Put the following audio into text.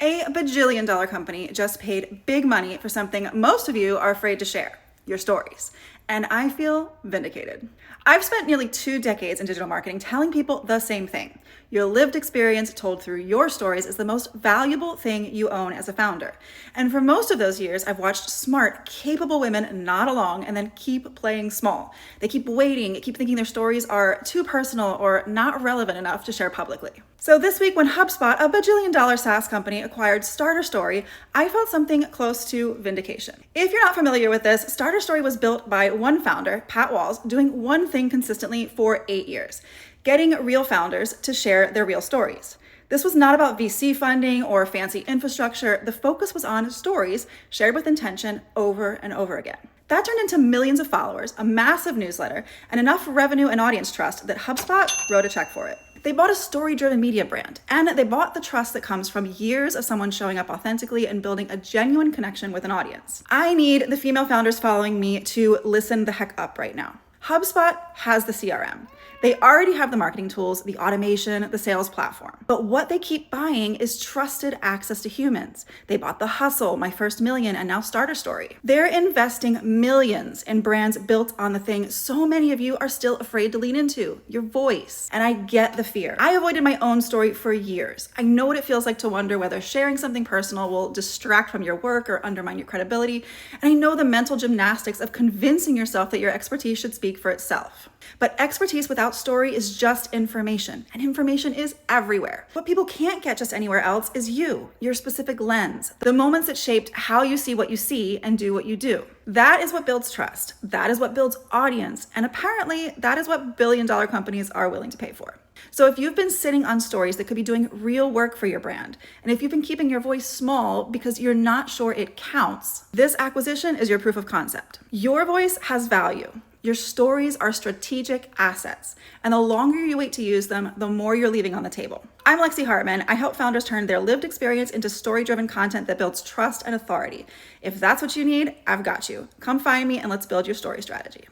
A bajillion dollar company just paid big money for something most of you are afraid to share, your stories. And I feel vindicated. I've spent nearly 2 decades in digital marketing telling people the same thing. Your lived experience told through your stories is the most valuable thing you own as a founder. And for most of those years, I've watched smart, capable women nod along and then keep playing small. They keep waiting, keep thinking their stories are too personal or not relevant enough to share publicly. So this week when HubSpot, a bajillion dollar SaaS company, acquired Starter Story, I felt something close to vindication. If you're not familiar with this, Starter Story was built by one founder, Pat Walls, doing one thing consistently for 8 years, getting real founders to share their real stories. This was not about VC funding or fancy infrastructure. The focus was on stories shared with intention over and over again. That turned into millions of followers, a massive newsletter, and enough revenue and audience trust that HubSpot wrote a check for it. They bought a story-driven media brand, and they bought the trust that comes from years of someone showing up authentically and building a genuine connection with an audience. I need the female founders following me to listen the heck up right now. HubSpot has the CRM. They already have the marketing tools, the automation, the sales platform. But what they keep buying is trusted access to humans. They bought The Hustle, My First Million, and now Starter Story. They're investing millions in brands built on the thing so many of you are still afraid to lean into, your voice. And I get the fear. I avoided my own story for years. I know what it feels like to wonder whether sharing something personal will distract from your work or undermine your credibility. And I know the mental gymnastics of convincing yourself that your expertise should speak for itself. But expertise without story is just information, and information is everywhere. What people can't get just anywhere else is you, your specific lens, the moments that shaped how you see what you see and do what you do. That is what builds trust. That is what builds audience. And apparently, that is what billion-dollar companies are willing to pay for. So if you've been sitting on stories that could be doing real work for your brand, and if you've been keeping your voice small because you're not sure it counts, this acquisition is your proof of concept. Your voice has value. Your stories are strategic assets, and the longer you wait to use them, the more you're leaving on the table. I'm Lexi Hartman. I help founders turn their lived experience into story-driven content that builds trust and authority. If that's what you need, I've got you. Come find me and let's build your story strategy.